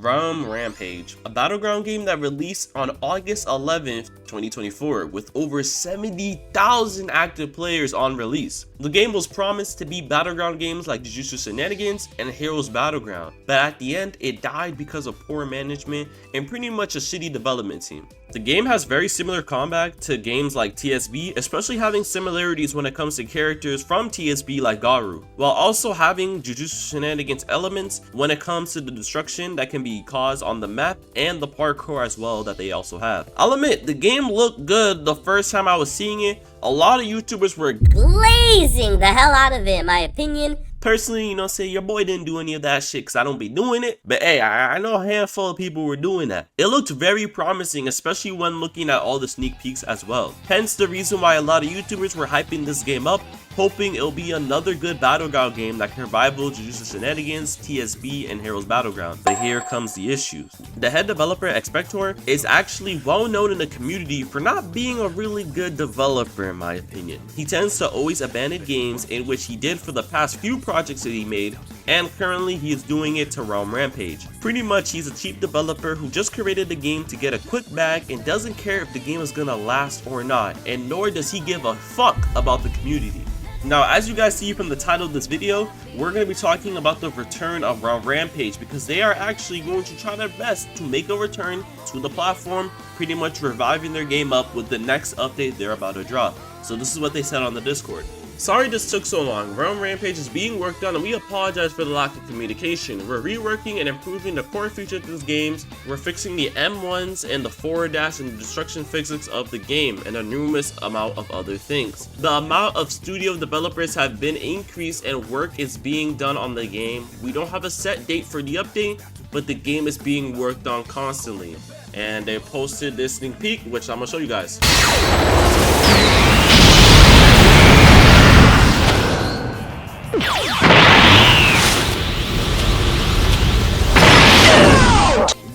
Rampage, a battleground game that released on August 11th, 2024 with over 70,000 active players on release. The game was promised to be battleground games like Jujutsu Shenanigans and Heroes Battleground, but at the end it died because of poor management and pretty much a shitty development team. The game has very similar combat to games like TSB, especially having similarities when it comes to characters from TSB like Garu, while also having Jujutsu Shenanigans elements when it comes to the destruction that can be caused on the map and the parkour as well that they also have. I'll admit, the game looked good the first time I was seeing it. A lot of YouTubers were glazing the hell out of it, in my opinion. Personally, say your boy didn't do any of that shit because I don't be doing it. But hey, I know a handful of people were doing that. It looked very promising, especially when looking at all the sneak peeks as well. Hence the reason why a lot of YouTubers were hyping this game up, hoping it'll be another good battleground game that can rival Jujutsu Shenanigans, TSB, and Heroes Battleground. But here comes the issues. The head developer, Expector, is actually well known in the community for not being a really good developer in my opinion. He tends to always abandon games, in which he did for the past few projects that he made, and currently he is doing it to Rampage. Pretty much he's a cheap developer who just created the game to get a quick bag and doesn't care if the game is gonna last or not, and nor does he give a fuck about the community. Now, as you guys see from the title of this video, we're going to be talking about the return of Rampage because they are actually going to try their best to make a return to the platform, pretty much reviving their game up with the next update they're about to drop. So this is what they said on the Discord. Sorry this took so long. Rampage is being worked on and we apologize for the lack of communication. We're reworking and improving the core features of this game. We're fixing the M1s and the forward dash and the destruction physics of the game and a numerous amount of other things. The amount of studio developers have been increased and work is being done on the game. We don't have a set date for the update, but the game is being worked on constantly. And they posted this sneak peek, which I'm gonna show you guys.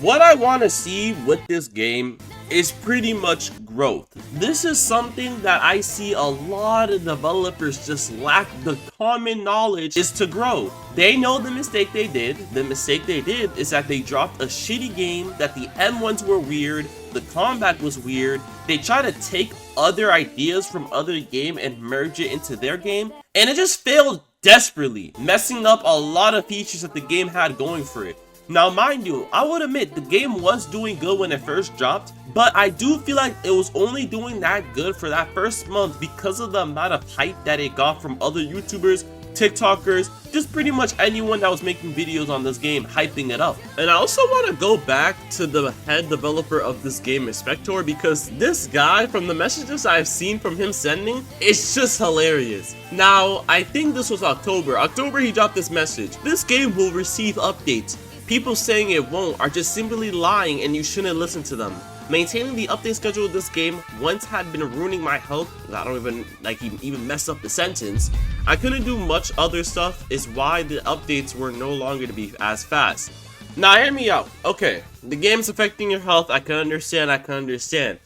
What I want to see with this game is pretty much growth. This is something that I see a lot of developers just lack the common knowledge is to grow. They know the mistake they did. The mistake they did is that they dropped a shitty game, that the M1s were weird, the combat was weird. They try to take other ideas from other game and merge it into their game, and it just failed desperately, messing up a lot of features that the game had going for it. Now mind you, I would admit the game was doing good when it first dropped, but I do feel like it was only doing that good for that first month because of the amount of hype that it got from other YouTubers, TikTokers, just pretty much anyone that was making videos on this game hyping it up. And I also want to go back to the head developer of this game, Expector, because this guy, from the messages I've seen from him sending, it's just hilarious. Now, I think this was October he dropped this message. This game will receive updates. People saying it won't are just simply lying and you shouldn't listen to them. Maintaining the update schedule of this game once had been ruining my health. I don't even mess up the sentence. I couldn't do much other stuff is why the updates were no longer to be as fast. Now hear me out. Okay, the game's affecting your health, I can understand.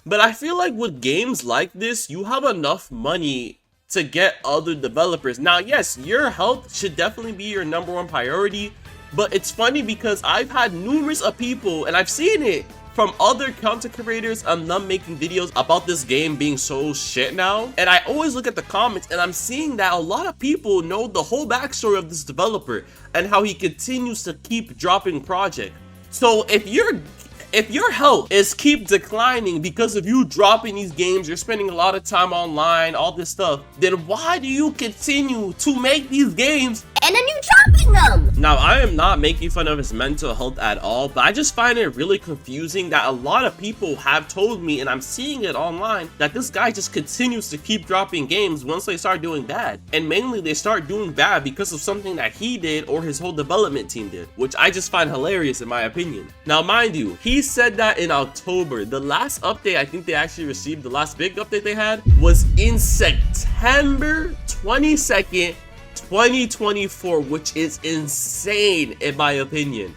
But I feel like with games like this, you have enough money to get other developers. Now yes, your health should definitely be your #1 priority. But it's funny because I've had numerous of people, and I've seen it from other content creators and them making videos about this game being so shit now. And I always look at the comments and I'm seeing that a lot of people know the whole backstory of this developer and how he continues to keep dropping projects. So if your health is keep declining because of you dropping these games, you're spending a lot of time online, all this stuff, then why do you continue to make these games and then you dropping them? Now, I am not making fun of his mental health at all, but I just find it really confusing that a lot of people have told me, and I'm seeing it online, that this guy just continues to keep dropping games once they start doing bad. And mainly they start doing bad because of something that he did or his whole development team did, which I just find hilarious in my opinion. Now, mind you, he said that in October. The last update I think they actually received, the last big update they had, was in September 22nd, 2024, which is insane in my opinion.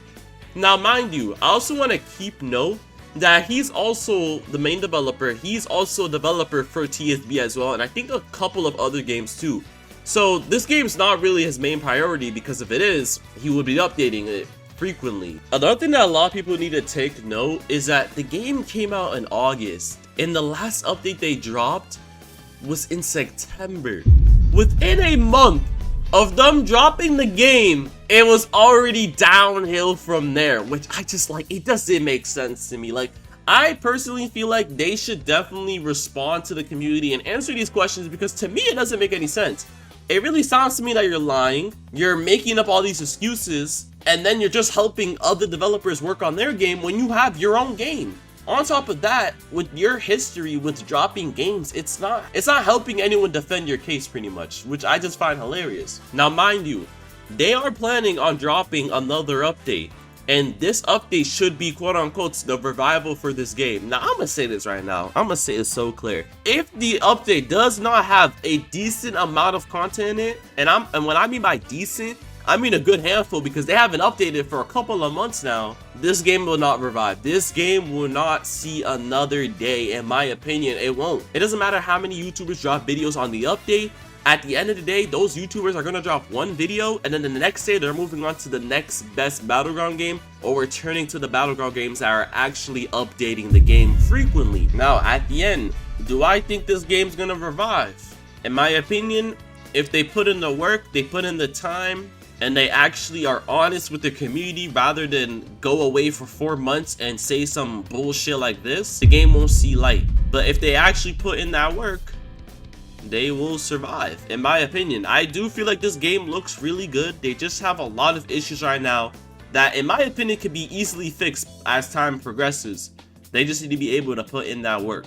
Now mind you, I also want to keep note that he's also the main developer. He's also a developer for TSB as well, and I think a couple of other games too. So this game's not really his main priority, because if it is, he would be updating it frequently. Another thing that a lot of people need to take note is that the game came out in August, and the last update they dropped was in September. Within a month of them dropping the game, it was already downhill from there, which I just like, it doesn't make sense to me. Like, I personally feel like they should definitely respond to the community and answer these questions, because to me it doesn't make any sense. It really sounds to me that you're lying, you're making up all these excuses, and then you're just helping other developers work on their game when you have your own game. On top of that, with your history with dropping games, it's not helping anyone defend your case pretty much, which I just find hilarious. Now mind you, they are planning on dropping another update, and this update should be quote unquote the revival for this game. Now I'm gonna say this right now, I'm gonna say it so clear. If the update does not have a decent amount of content in it, and when I mean by decent, I mean a good handful, because they haven't updated for a couple of months now, this game will not revive. This game will not see another day, in my opinion. It won't. It doesn't matter how many YouTubers drop videos on the update. At the end of the day, those YouTubers are gonna drop one video, and then the next day they're moving on to the next best battleground game, or returning to the battleground games that are actually updating the game frequently. Now at the end, do I think this game's gonna revive? In my opinion, if they put in the work, they put in the time, and they actually are honest with the community rather than go away for 4 months and say some bullshit like this, the game won't see light. But if they actually put in that work, they will survive, in my opinion. I do feel like this game looks really good. They just have a lot of issues right now that, in my opinion, could be easily fixed as time progresses. They just need to be able to put in that work.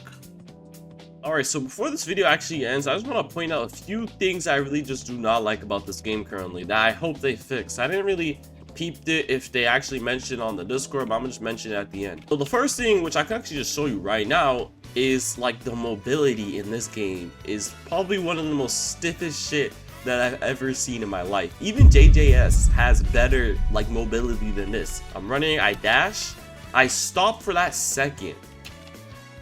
Alright, so before this video actually ends, I just want to point out a few things I really just do not like about this game currently that I hope they fix. I didn't really peep it if they actually mentioned on the Discord, but I'm gonna just mention it at the end. So the first thing, which I can actually just show you right now, is like the mobility in this game is probably one of the most stiffest shit that I've ever seen in my life. Even JJS has better like mobility than this. I'm running, I dash, I stop for that second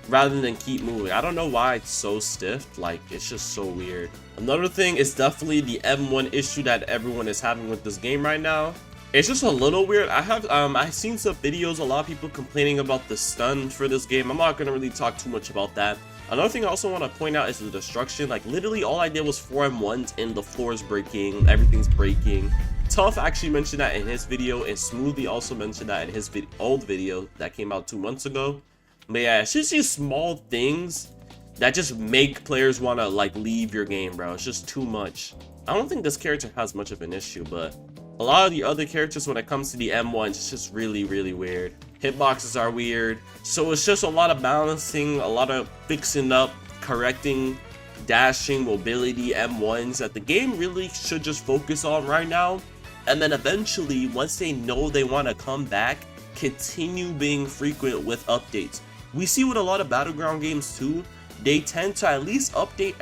rather than keep moving. I don't know why it's so stiff, like it's just so weird. Another thing is definitely the M1 issue that everyone is having with this game right now. It's just a little weird. I've seen some videos, a lot of people complaining about the stun for this game. I'm not gonna really talk too much about that. Another thing I also want to point out is the destruction. Like literally all I did was 4 M1s and the floor is breaking, everything's breaking. Tough actually mentioned that in his video, and Smoothie also mentioned that in his old video that came out 2 months ago. But yeah, it's just these small things that just make players want to like leave your game, bro. It's just too much. I don't think this character has much of an issue, but a lot of the other characters, when it comes to the M1s, it's just really weird. Hitboxes are weird. So it's just a lot of balancing, a lot of fixing up, correcting, dashing, mobility, M1s that the game really should just focus on right now. And then eventually, once they know they want to come back, continue being frequent with updates. We see with a lot of battleground games too, they tend to at least update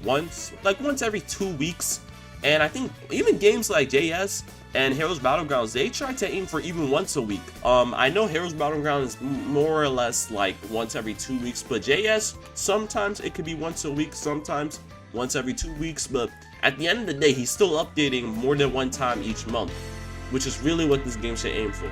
once every 2 weeks. And I think even games like JS and Heroes Battlegrounds, they try to aim for even once a week. I know Heroes Battlegrounds is more or less like once every 2 weeks, but JS, sometimes it could be once a week, sometimes once every 2 weeks. But at the end of the day, he's still updating more than one time each month, which is really what this game should aim for.